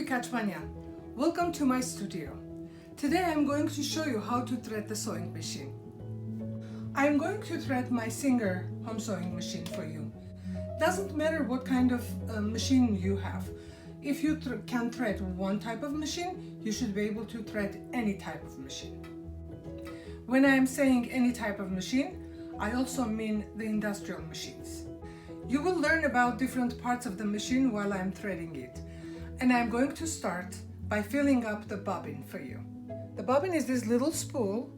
Kaçmanya. Welcome to my studio. Today I'm going to show you how to thread the sewing machine. I'm going to thread my Singer home sewing machine for you. Doesn't matter what kind of machine you have. If you can thread one type of machine, you should be able to thread any type of machine. When I'm saying any type of machine, I also mean the industrial machines. You will learn about different parts of the machine while I'm threading it. And I'm going to start by filling up the bobbin for you. The bobbin is this little spool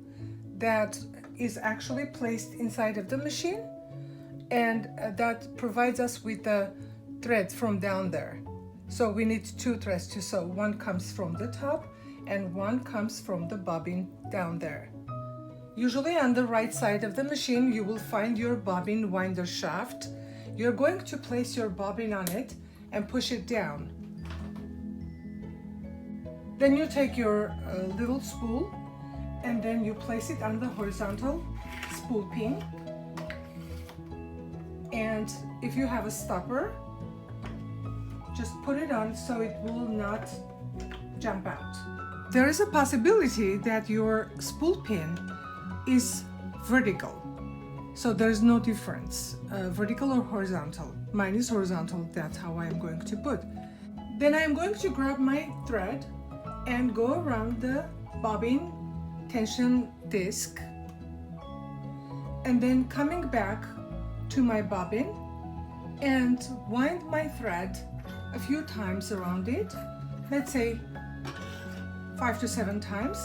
that is actually placed inside of the machine, and that provides us with the thread from down there. So we need two threads to sew. One comes from the top and one comes from the bobbin down there. Usually on the right side of the machine you will find your bobbin winder shaft. You're going to place your bobbin on it and push it down. Then you take your little spool and then you place it on the horizontal spool pin. And if you have a stopper, just put it on so it will not jump out. There is a possibility that your spool pin is vertical, so there's no difference, vertical or horizontal. Mine is horizontal, that's how I'm going to put. Then I'm going to grab my thread and go around the bobbin tension disc, and then coming back to my bobbin and wind my thread a few times around it, let's say 5 to 7 times,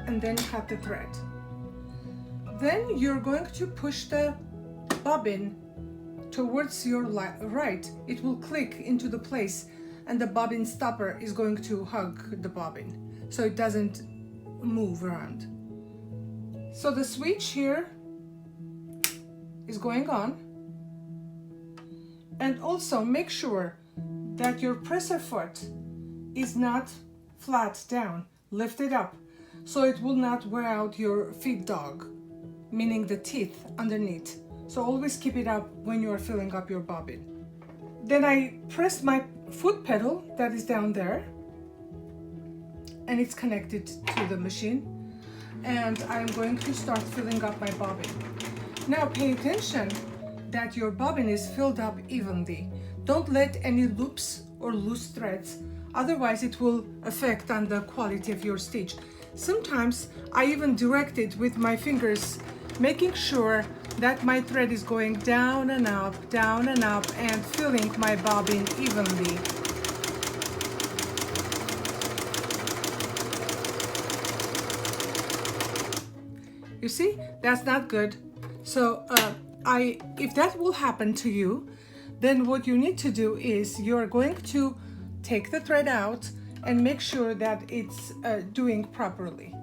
and then cut the thread. Then you're going to push the bobbin towards your right. It will click into the place and the bobbin stopper is going to hug the bobbin so it doesn't move around. So the switch here is going on, and also make sure that your presser foot is not flat down, lift it up so it will not wear out your feed dog, meaning the teeth underneath. So always keep it up when you are filling up your bobbin. Then I press my foot pedal that is down there and it's connected to the machine, and I'm going to start filling up my bobbin. Now pay attention that your bobbin is filled up evenly. Don't let any loops or loose threads, otherwise it will affect on the quality of your stitch. Sometimes I even direct it with my fingers, making sure that my thread is going down and up, and filling my bobbin evenly. You see, that's not good. So if that will happen to you, then what you need to do is you're going to take the thread out and make sure that it's doing properly.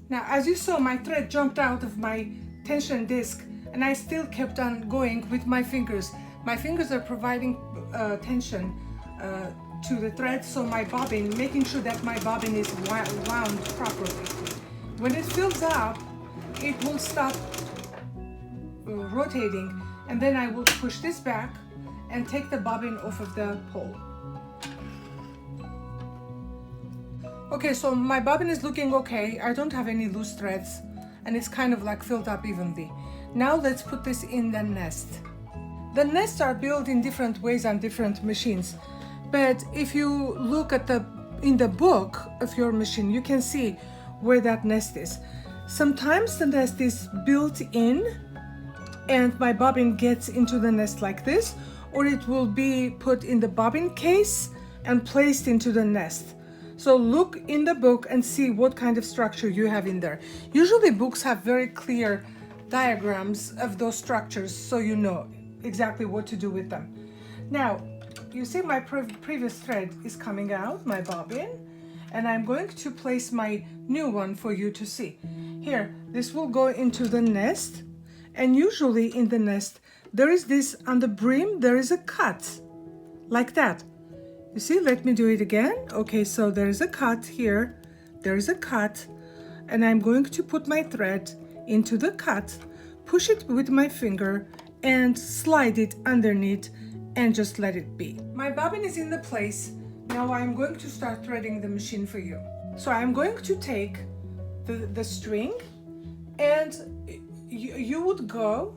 Now, as you saw, my thread jumped out of my tension disc and I still kept on going with my fingers. My fingers are providing tension to the thread, so my bobbin, making sure that my bobbin is wound properly. When it fills up, it will stop rotating, and then I will push this back and take the bobbin off of the pole. Okay, so my bobbin is looking okay. I don't have any loose threads and it's kind of like filled up evenly. Now let's put this in the nest. The nests are built in different ways on different machines, but if you look at in the book of your machine, you can see where that nest is. Sometimes the nest is built in and my bobbin gets into the nest like this, or it will be put in the bobbin case and placed into the nest. So look in the book and see what kind of structure you have in there. Usually books have very clear diagrams of those structures, so you know exactly what to do with them. Now, you see my previous thread is coming out, my bobbin, and I'm going to place my new one for you to see. Here, this will go into the nest, and usually in the nest there is this, on the brim there is a cut like that. You see, let me do it again. Okay, so there is a cut here, there is a cut, and I'm going to put my thread into the cut, push it with my finger and slide it underneath and just let it be. My bobbin is in the place. Now I'm going to start threading the machine for you. So I'm going to take the string, and you would go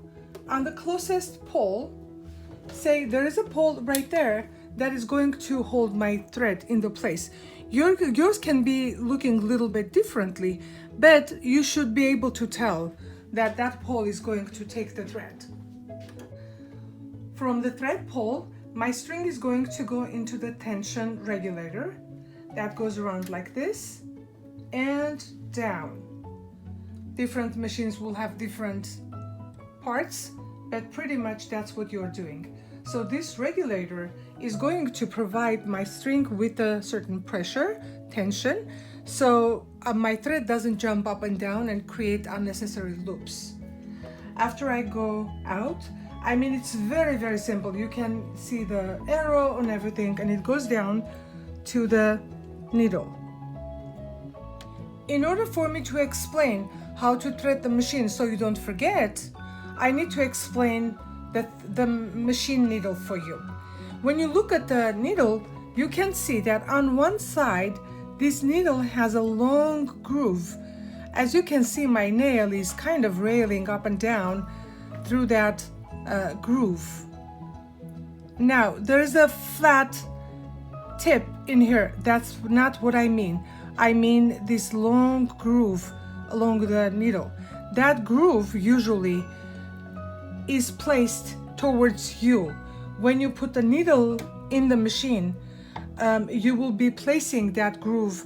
on the closest pole. Say there is a pole right there that is going to hold my thread in the place. Yours can be looking a little bit differently, but you should be able to tell that that pole is going to take the thread. From the thread pole, my string is going to go into the tension regulator that goes around like this and down. Different machines will have different parts, but pretty much that's what you're doing. So this regulator is going to provide my string with a certain pressure, tension, so my thread doesn't jump up and down and create unnecessary loops. After I go out, I mean, it's very, very simple. You can see the arrow and everything, and it goes down to the needle. In order for me to explain how to thread the machine so you don't forget, I need to explain the machine needle for you. When you look at the needle, you can see that on one side, this needle has a long groove. As you can see, my nail is kind of railing up and down through that groove. Now, there's a flat tip in here. That's not what I mean. I mean this long groove along the needle. That groove usually is placed towards you. When you put the needle in the machine, you will be placing that groove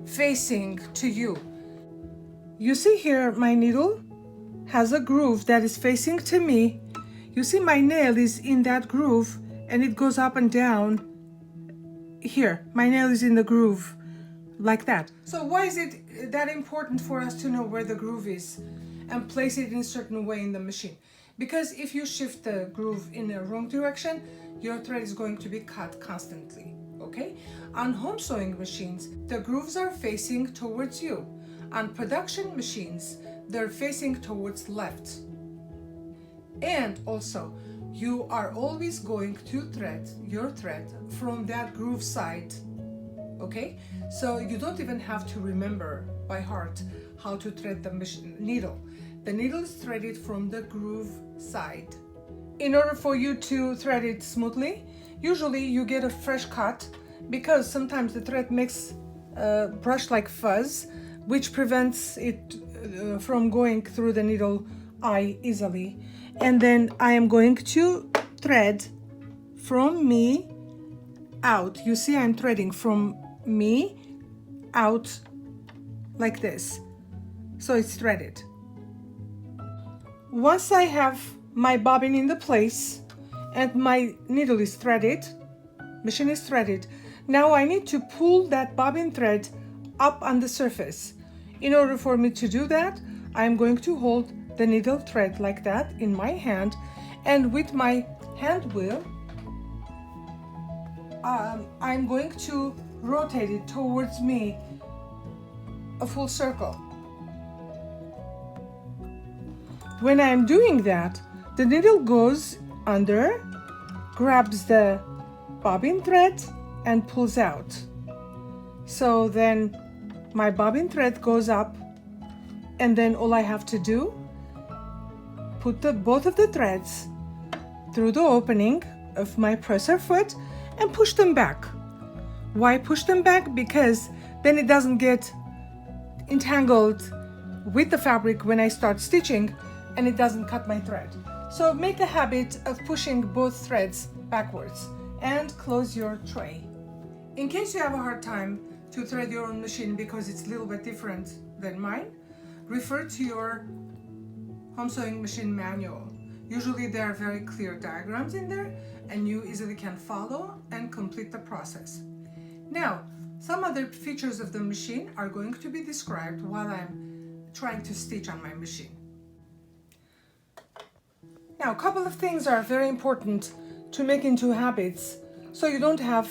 facing to you. You see here, my needle has a groove that is facing to me. You see my nail is in that groove and it goes up and down. Here, my nail is in the groove like that. So why is it that important for us to know where the groove is and place it in a certain way in the machine? Because if you shift the groove in the wrong direction, your thread is going to be cut constantly, okay? On home sewing machines, the grooves are facing towards you. On production machines, they're facing towards left. And also, you are always going to thread your thread from that groove side, okay? So you don't even have to remember by heart how to thread the needle. The needle is threaded from the groove side. In order for you to thread it smoothly, usually you get a fresh cut because sometimes the thread makes a brush-like fuzz, which prevents it from going through the needle eye easily. And then I am going to thread from me out. You see, I'm threading from me out like this. So it's threaded. Once I have my bobbin in the place and my needle is threaded, machine is threaded, now I need to pull that bobbin thread up on the surface. In order for me to do that, I'm going to hold the needle thread like that in my hand, and with my hand wheel, I'm going to rotate it towards me a full circle. When I'm doing that, the needle goes under, grabs the bobbin thread and pulls out. So then my bobbin thread goes up, and then all I have to do, put both of the threads through the opening of my presser foot and push them back. Why push them back? Because then it doesn't get entangled with the fabric when I start stitching, and it doesn't cut my thread. So make a habit of pushing both threads backwards and close your tray. In case you have a hard time to thread your own machine because it's a little bit different than mine, refer to your home sewing machine manual. Usually there are very clear diagrams in there and you easily can follow and complete the process. Now, some other features of the machine are going to be described while I'm trying to stitch on my machine. Now, a couple of things are very important to make into habits so you don't have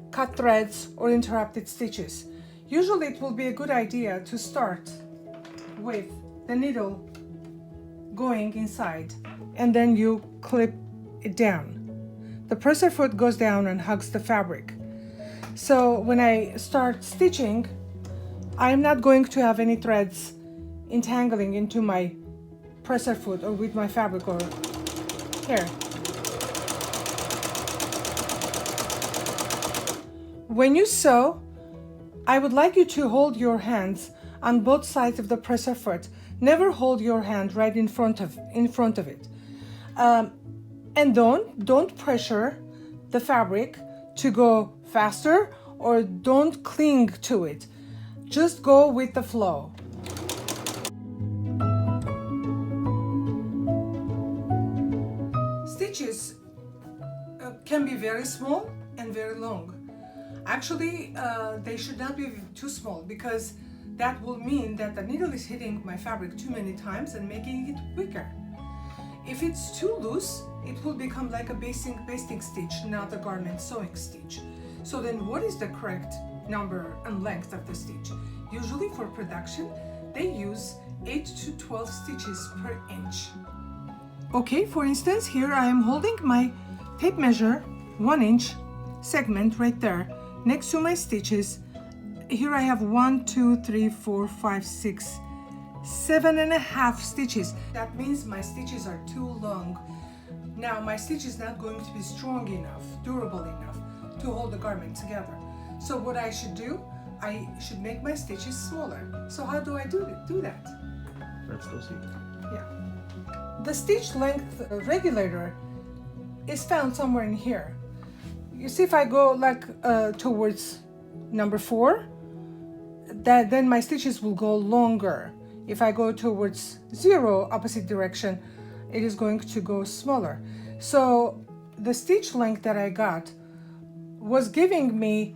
cut threads or interrupted stitches. Usually it will be a good idea to start with the needle going inside, and then you clip it down. The presser foot goes down and hugs the fabric. So when I start stitching, I'm not going to have any threads entangling into my presser foot or with my fabric or here. When you sew, I would like you to hold your hands on both sides of the presser foot. Never hold your hand right in front of it. And don't pressure the fabric to go faster, or don't cling to it. Just go with the flow. Stitches can be very small and very long. Actually, they should not be too small, because that will mean that the needle is hitting my fabric too many times and making it weaker. If it's too loose, it will become like a basting stitch, not a garment sewing stitch. So then what is the correct number and length of the stitch? Usually for production, they use 8 to 12 stitches per inch. Okay, for instance, here I am holding my tape measure 1 inch segment right there next to my stitches. Here I have 1, 2, 3, 4, 5, 6, 7.5 stitches. That means my stitches are too long. Now my stitch is not going to be strong enough, durable enough to hold the garment together. So what I should do, I should make my stitches smaller. So how do I do that? Let's go see. Yeah. The stitch length regulator is found somewhere in here. You see, if I go like towards number 4, then my stitches will go longer. If I go towards 0, opposite direction, it is going to go smaller. So the stitch length that I got was giving me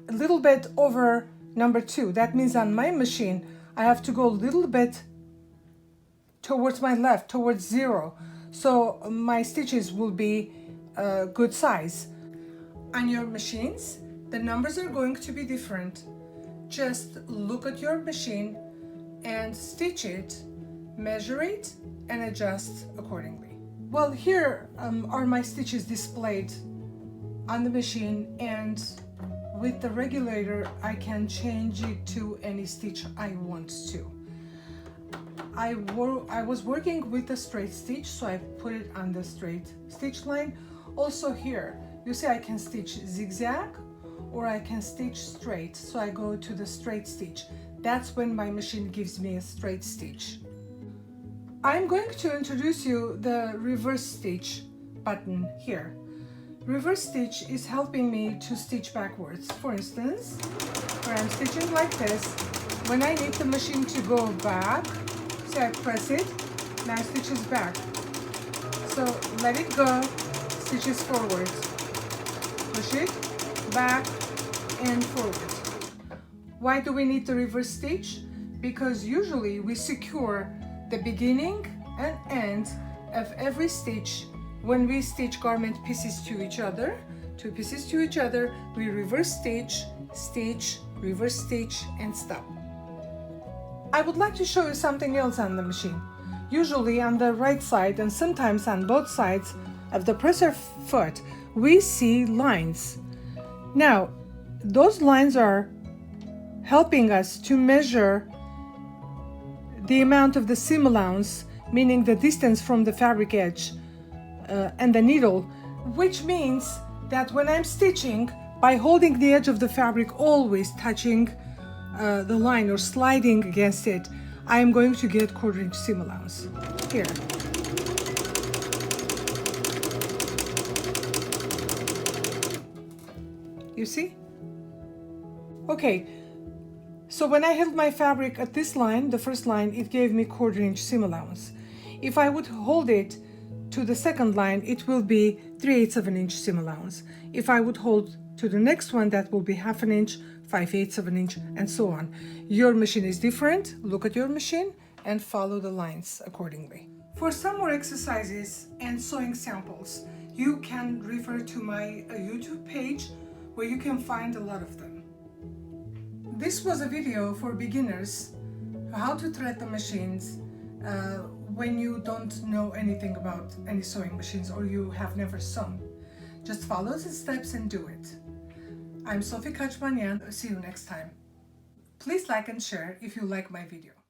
a little bit over number 2. That means on my machine, I have to go a little bit towards my left, towards 0. So my stitches will be a good size. On your machines, the numbers are going to be different. Just look at your machine and stitch it, measure it, and adjust accordingly. Well, here are my stitches displayed on the machine, and with the regulator I can change it to any stitch I want to. I was working with a straight stitch, so I put it on the straight stitch line. Also here, you see I can stitch zigzag or I can stitch straight, so I go to the straight stitch. That's when my machine gives me a straight stitch. I'm going to introduce you the reverse stitch button here. Reverse stitch is helping me to stitch backwards. For instance, where I'm stitching like this, when I need the machine to go back, so I press it, now it stitches back. So let it go, stitches forward. Push it, back and forward. Why do we need the reverse stitch? Because usually we secure the beginning and end of every stitch. When we stitch garment pieces to each other, 2 pieces to each other, we reverse stitch, stitch, reverse stitch, and stop. I would like to show you something else on the machine. Usually on the right side and sometimes on both sides of the presser foot, we see lines. Now, those lines are helping us to measure the amount of the seam allowance, meaning the distance from the fabric edge and the needle, which means that when I'm stitching, by holding the edge of the fabric, always touching the line or sliding against it, I am going to get 1/4 inch seam allowance here. You see? Okay, so when I held my fabric at this line, the first line, it gave me 1/4 inch seam allowance. If I would hold it to the second line, it will be 3/8 of an inch seam allowance. If I would hold to the next one, that will be 1/2 inch, 5/8 of an inch, and so on. Your machine is different. Look at your machine and follow the lines accordingly. For some more exercises and sewing samples, you can refer to my YouTube page, where you can find a lot of them. This was a video for beginners, how to thread the machines, when you don't know anything about any sewing machines or you have never sewn. Just follow the steps and do it. I'm Sofi. See you next time. Please like and share if you like my video.